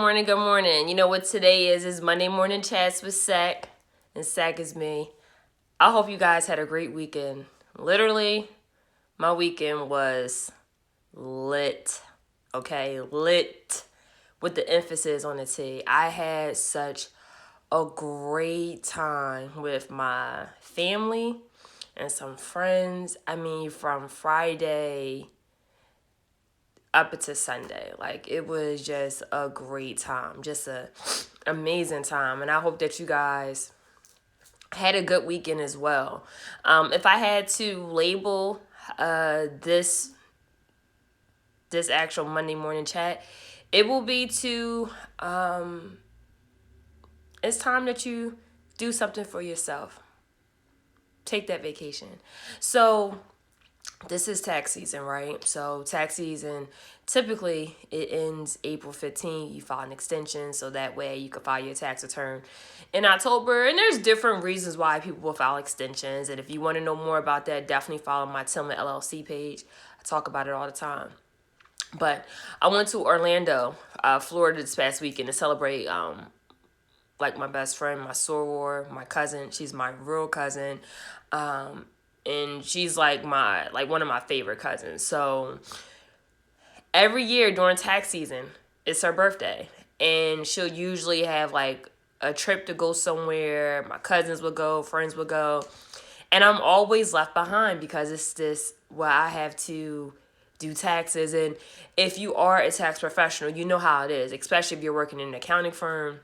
Morning, good morning. You know what today is Monday morning chats with Sack, and Sack is me. I hope you guys had a great weekend. Literally, my weekend was lit. Okay, lit with the emphasis on the T. I had such a great time with my family and some friends. I mean, from Friday up to Sunday. Like, it was just a great time, just a amazing time. And I hope that you guys had a good weekend as well. If I had to label this actual Monday morning chat, it will be to it's time that you do something for yourself. Take that vacation. So this is tax season, right? So tax season, typically it ends April 15th. You file an extension so that way you can file your tax return in October. And there's different reasons why people will file extensions. And if you want to know more about that, definitely follow my Tillman LLC page. I talk about it all the time. But I went to Orlando, Florida this past weekend to celebrate like my best friend, my soror, my cousin. She's my real cousin. And she's like one of my favorite cousins. So every year during tax season, it's her birthday, and she'll usually have like a trip to go somewhere. My cousins would go, friends would go, and I'm always left behind because it's this where I have to do taxes. And if you are a tax professional, you know how it is, especially if you're working in an accounting firm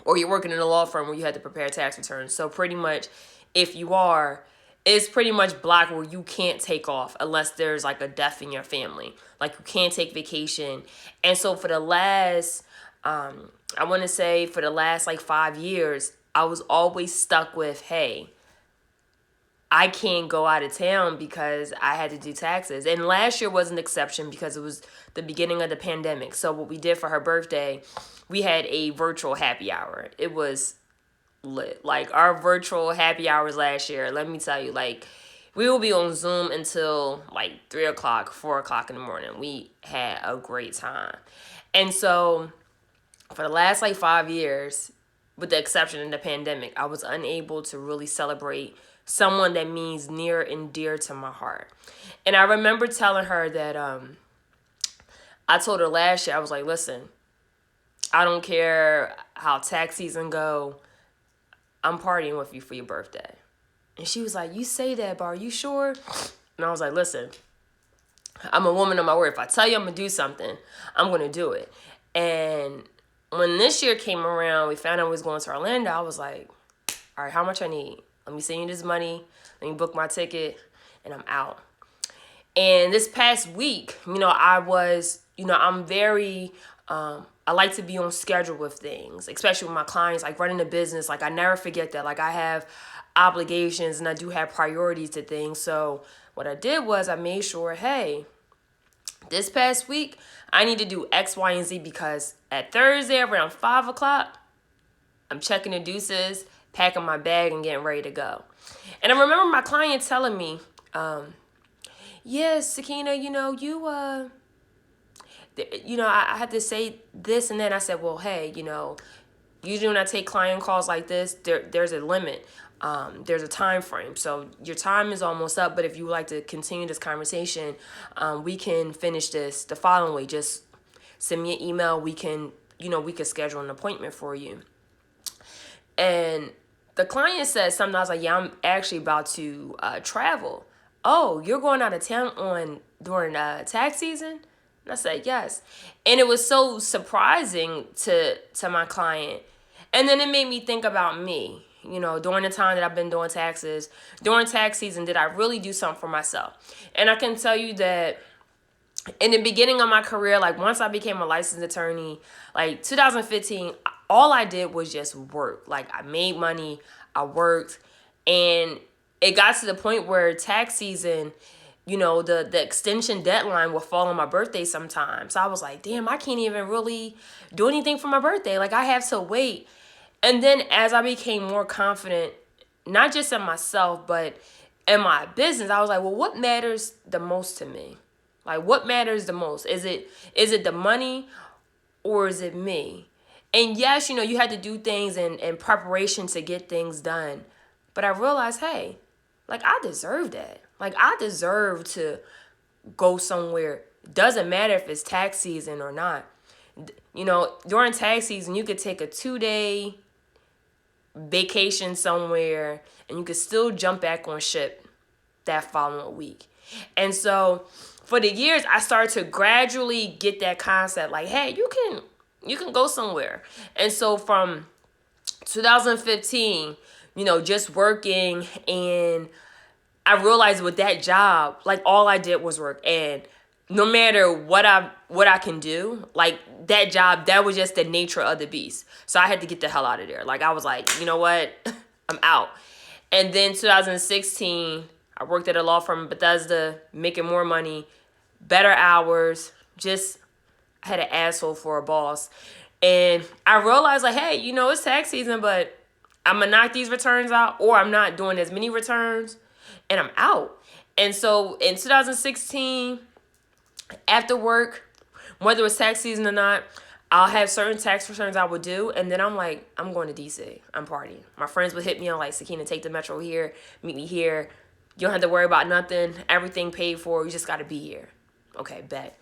or you're working in a law firm where you had to prepare tax returns. So pretty much, if you are, it's pretty much blocked where you can't take off unless there's like a death in your family. Like, you can't take vacation. And so for the last, I want to say for the last like 5 years, I was always stuck with, hey, I can't go out of town because I had to do taxes. And last year was an exception because it was the beginning of the pandemic. So what we did for her birthday, we had a virtual happy hour. It was lit. Like, our virtual happy hours last year, let me tell you, like, we will be on Zoom until like 3 o'clock, 4 o'clock in the morning. We had a great time. And so for the last like 5 years, with the exception of the pandemic, I was unable to really celebrate someone that means near and dear to my heart. And I remember telling her that I told her last year, I was like, listen, I don't care how tax season go, I'm partying with you for your birthday. And she was like, you say that, but are you sure? And I was like, listen, I'm a woman of my word. If I tell you I'm going to do something, I'm going to do it. And when this year came around, we found out we was going to Orlando. I was like, all right, how much I need? Let me send you this money. Let me book my ticket, and I'm out. And this past week, I'm very, I like to be on schedule with things, especially with my clients, like running a business. Like, I never forget that. Like, I have obligations and I do have priorities to things. So what I did was I made sure, hey, this past week, I need to do X, Y, and Z because at Thursday around 5 o'clock, I'm checking the deuces, packing my bag, and getting ready to go. And I remember my client telling me, yes, Sakina, I had to say this and then I said, well, hey, usually when I take client calls like this, there's a limit. There's a time frame. So your time is almost up, but if you would like to continue this conversation, we can finish this the following way. Just send me an email. We can schedule an appointment for you. And the client said something. I was like, yeah, I'm actually about to travel. Oh, you're going out of town during tax season? And I said, yes. And it was so surprising to my client. And then it made me think about me. During the time that I've been doing taxes, during tax season, did I really do something for myself? And I can tell you that in the beginning of my career, like once I became a licensed attorney, like 2015, all I did was just work. Like, I made money, I worked, and it got to the point where tax season, the extension deadline will fall on my birthday sometimes. So I was like, damn, I can't even really do anything for my birthday. Like, I have to wait. And then as I became more confident, not just in myself, but in my business, I was like, well, what matters the most to me? Like, what matters the most? Is it the money, or is it me? And yes, you had to do things in preparation to get things done. But I realized, hey, like I deserve that. Like I deserve to go somewhere. Doesn't matter if it's tax season or not. During tax season, you could take a 2-day vacation somewhere and you could still jump back on ship that following week. And so for the years, I started to gradually get that concept like, hey, you can go somewhere. And so from 2015, just working, and I realized with that job, like all I did was work, and no matter what I can do, like that job, that was just the nature of the beast. So I had to get the hell out of there. Like I was like, you know what? I'm out. And then 2016, I worked at a law firm in Bethesda, making more money, better hours, just I had an asshole for a boss. And I realized like, hey, it's tax season, but I'm gonna knock these returns out, or I'm not doing as many returns and I'm out. And so in 2016, after work, whether it's tax season or not, I'll have certain tax returns I would do, and then I'm like, I'm going to DC. I'm partying. My friends would hit me on like, Sakina, take the metro here, meet me here. You don't have to worry about nothing. Everything paid for. You just got to be here. Okay, bet.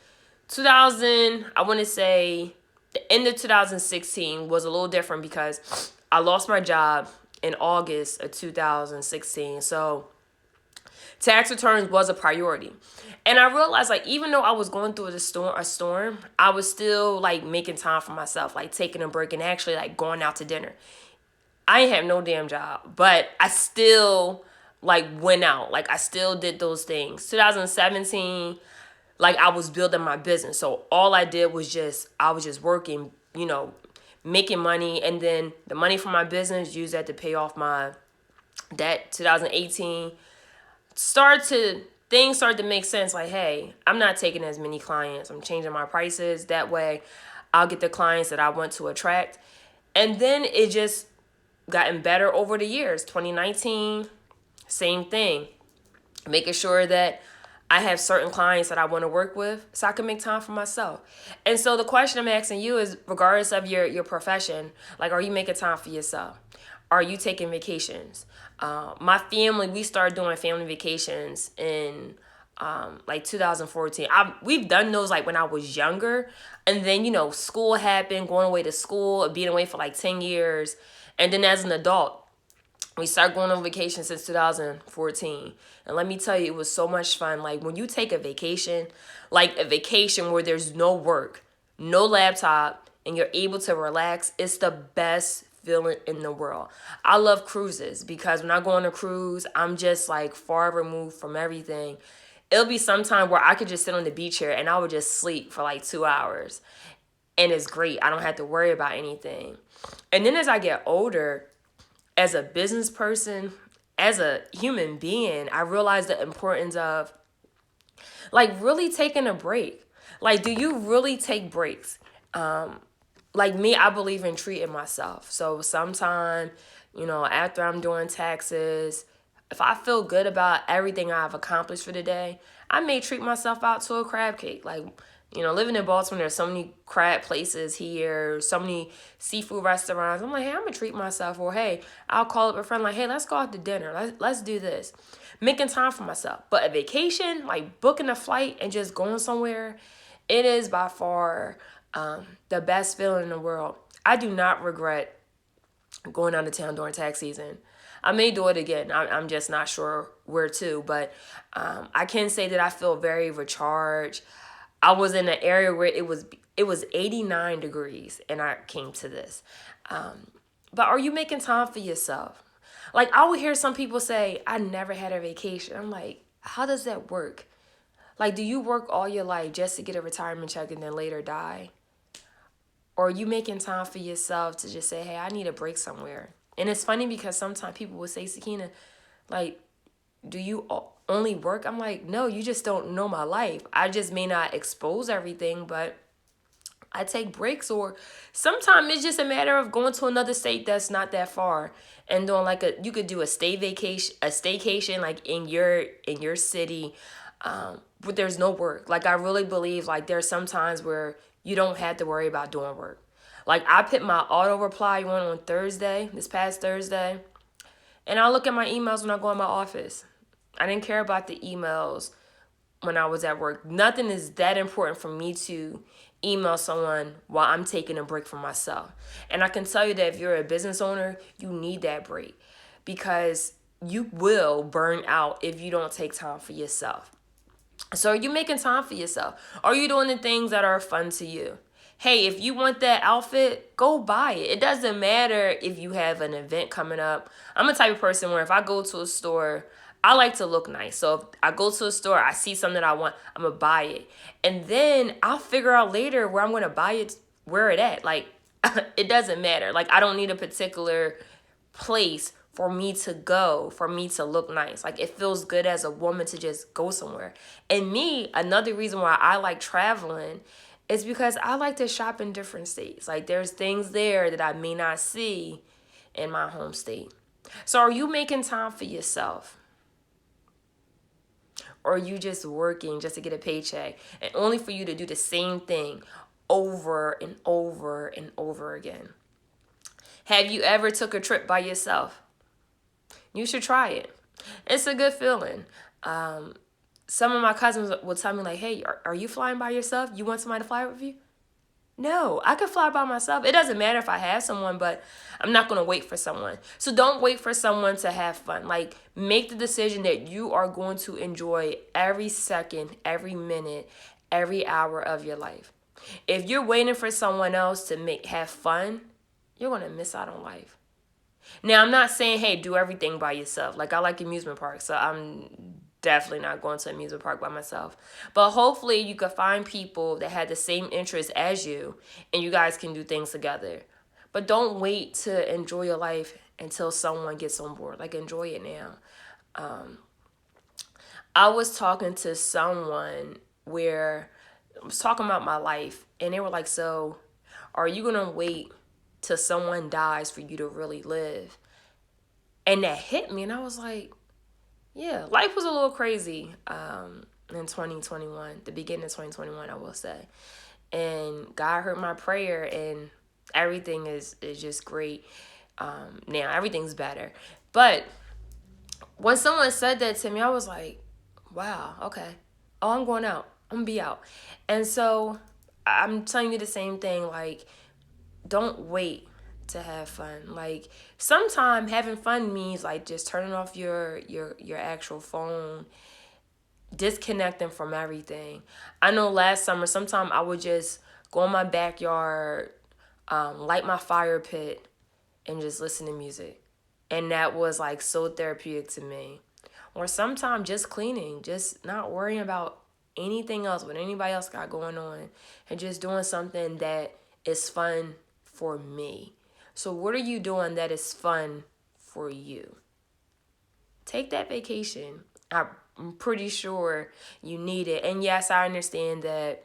2000, I want to say the end of 2016 was a little different because I lost my job in August of 2016. So tax returns was a priority. And I realized like even though I was going through a storm, I was still like making time for myself, like taking a break and actually like going out to dinner. I ain't have no damn job, but I still like went out. Like I still did those things. 2017, like I was building my business. So all I did was I was just working, making money, and then the money from my business, use that to pay off my debt. 2018, things started to make sense. Like, hey, I'm not taking as many clients. I'm changing my prices. That way I'll get the clients that I want to attract. And then it just gotten better over the years. 2019, same thing. Making sure that I have certain clients that I want to work with so I can make time for myself. And so the question I'm asking you is, regardless of your profession, like, are you making time for yourself? Are you taking vacations? My family, we started doing family vacations in like 2014. We've done those like when I was younger. And then, school happened, going away to school, being away for like 10 years. And then as an adult, we started going on vacation since 2014. And let me tell you, it was so much fun. Like when you take a vacation, like a vacation where there's no work, no laptop, and you're able to relax, it's the best feeling in the world. I love cruises because when I go on a cruise, I'm just like far removed from everything. It'll be some time where I could just sit on the beach here and I would just sleep for like 2 hours. And it's great. I don't have to worry about anything. And then as I get older, as a business person, as a human being, I realize the importance of like really taking a break. Like, do you really take breaks? Like me, I believe in treating myself. So sometime, after I'm doing taxes, if I feel good about everything I've accomplished for the day, I may treat myself out to a crab cake. Like, living in Baltimore, there's so many crab places here, so many seafood restaurants. I'm like, hey, I'm going to treat myself. Or, hey, I'll call up a friend like, hey, let's go out to dinner. Let's do this. Making time for myself. But a vacation, like booking a flight and just going somewhere, it is by far the best feeling in the world. I do not regret going out of town during tax season. I may do it again. I'm just not sure where to. But I can say that I feel very recharged. I was in an area where it was 89 degrees and I came to this. But are you making time for yourself? Like I would hear some people say, I never had a vacation. I'm like, how does that work? Like, do you work all your life just to get a retirement check and then later die? Or are you making time for yourself to just say, hey, I need a break somewhere? And it's funny because sometimes people will say, Sakina, like, do you only work? I'm like, no, you just don't know my life. I just may not expose everything, but I take breaks. Or sometimes it's just a matter of going to another state that's not that far and doing like you could do a staycation like in your city, but there's no work. Like I really believe like there's some times where you don't have to worry about doing work. Like I put my auto reply on Thursday, this past Thursday, and I look at my emails when I go in my office. I didn't care about the emails when I was at work. Nothing is that important for me to email someone while I'm taking a break for myself. And I can tell you that if you're a business owner, you need that break because you will burn out if you don't take time for yourself. So are you making time for yourself? Are you doing the things that are fun to you? Hey, if you want that outfit, go buy it. It doesn't matter if you have an event coming up. I'm a type of person where if I go to a store, I like to look nice. So if I go to a store, I see something that I want, I'm going to buy it. And then I'll figure out later where I'm going to buy it, where it at. Like, it doesn't matter. Like, I don't need a particular place for me to go, for me to look nice. Like it feels good as a woman to just go somewhere. And me, another reason why I like traveling is because I like to shop in different states. Like there's things there that I may not see in my home state. So are you making time for yourself? Or are you just working just to get a paycheck and only for you to do the same thing over and over and over again? Have you ever took a trip by yourself? You should try it. It's a good feeling. Some of my cousins will tell me like, hey, are you flying by yourself? You want somebody to fly with you? No, I could fly by myself. It doesn't matter if I have someone, but I'm not going to wait for someone. So don't wait for someone to have fun. Like make the decision that you are going to enjoy every second, every minute, every hour of your life. If you're waiting for someone else to have fun, you're going to miss out on life. Now, I'm not saying, hey, do everything by yourself. Like, I like amusement parks, so I'm definitely not going to an amusement park by myself. But hopefully you can find people that have the same interests as you, and you guys can do things together. But don't wait to enjoy your life until someone gets on board. Like, enjoy it now. I was talking to someone where I was talking about my life, and they were like, so are you going to wait till someone dies for you to really live? And that hit me, and I was like, yeah, life was a little crazy in 2021, the beginning of 2021, I will say. And God heard my prayer, and everything is just great. Now, everything's better. But when someone said that to me, I was like, wow, okay. Oh, I'm going out. I'm going to be out. And so I'm telling you the same thing, like, don't wait to have fun. Like sometimes having fun means like just turning off your actual phone, disconnecting from everything. I know last summer sometimes I would just go in my backyard, light my fire pit, and just listen to music, and that was like so therapeutic to me. Or sometimes just cleaning, just not worrying about anything else, what anybody else got going on, and just doing something that is fun for me. So what are you doing that is fun for you? Take that vacation. I'm pretty sure you need it. And yes, I understand that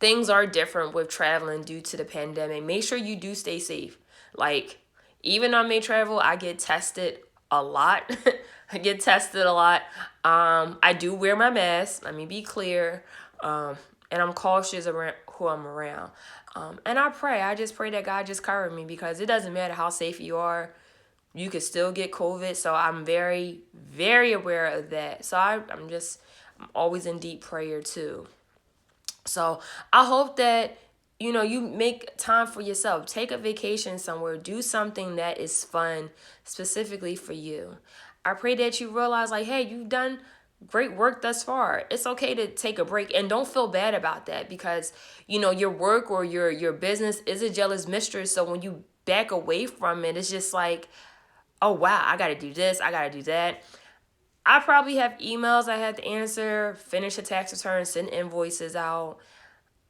things are different with traveling due to the pandemic. Make sure you do stay safe. Like, even though I may travel, I get tested a lot. I get tested a lot. I do wear my mask. Let me be clear. And I'm cautious around who I'm around. And I just pray that God just cover me, because it doesn't matter how safe you are. You could still get COVID. So I'm very, very aware of that. So I'm always in deep prayer too. So I hope that, you make time for yourself. Take a vacation somewhere. Do something that is fun specifically for you. I pray that you realize like, hey, you've done great work thus far. It's okay to take a break, and don't feel bad about that, because your work or your business is a jealous mistress. So when you back away from it, it's just like, oh wow, I gotta do this, I gotta do that. I probably have emails I had to answer, finish a tax return, send invoices out,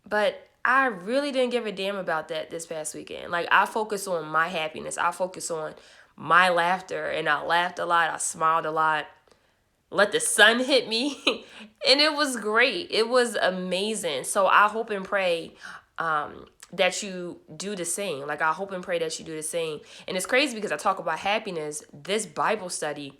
but I really didn't give a damn about that this past weekend. Like, I focus on my happiness, I focus on my laughter, and I laughed a lot, I smiled a lot, let the sun hit me, and it was great. It was amazing. So I hope and pray that you do the same. Like, I hope and pray that you do the same. And it's crazy because I talk about happiness. This Bible study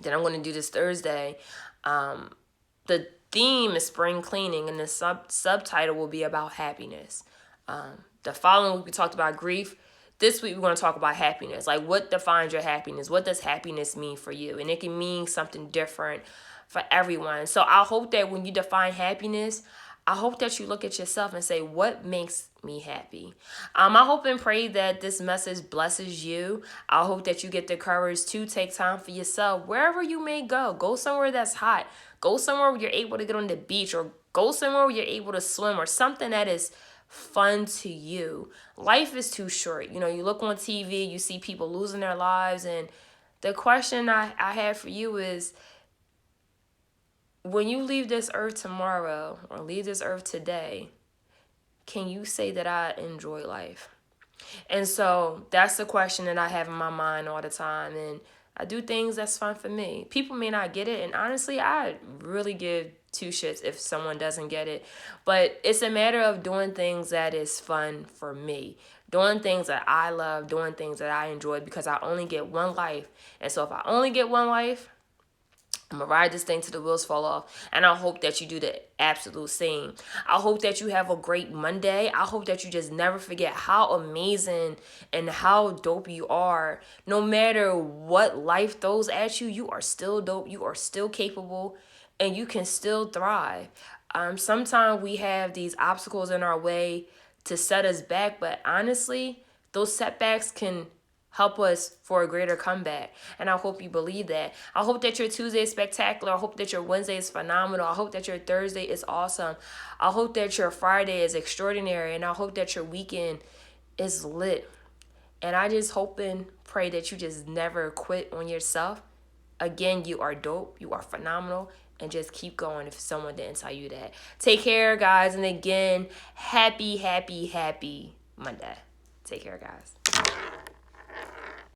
that I'm going to do this Thursday, the theme is spring cleaning, and the subtitle will be about happiness. The following week we talked about grief. This week we're going to talk about happiness. Like, what defines your happiness? What does happiness mean for you? And it can mean something different for everyone. So I hope that when you define happiness, I hope that you look at yourself and say, what makes me happy? I hope and pray that this message blesses you. I hope that you get the courage to take time for yourself wherever you may go. Go somewhere that's hot. Go somewhere where you're able to get on the beach, or go somewhere where you're able to swim, or something that is fun to you. Life is too short. You know, you look on TV, you see people losing their lives. And the question I have for you is, when you leave this earth tomorrow or leave this earth today, can you say that I enjoy life? And so that's the question that I have in my mind all the time. And I do things that's fun for me. People may not get it. And honestly, I really give two shits if someone doesn't get it. But it's a matter of doing things that is fun for me. Doing things that I love, doing things that I enjoy, because I only get one life. And so if I only get one life, I'm going to ride this thing till the wheels fall off. And I hope that you do the absolute same. I hope that you have a great Monday. I hope that you just never forget how amazing and how dope you are. No matter what life throws at you, you are still dope. You are still capable. And you can still thrive. Sometimes we have these obstacles in our way to set us back. But honestly, those setbacks can help us for a greater comeback. And I hope you believe that. I hope that your Tuesday is spectacular. I hope that your Wednesday is phenomenal. I hope that your Thursday is awesome. I hope that your Friday is extraordinary. And I hope that your weekend is lit. And I just hope and pray that you just never quit on yourself. Again, you are dope. You are phenomenal. And just keep going if someone didn't tell you that. Take care, guys. And again, happy Monday. Take care, guys.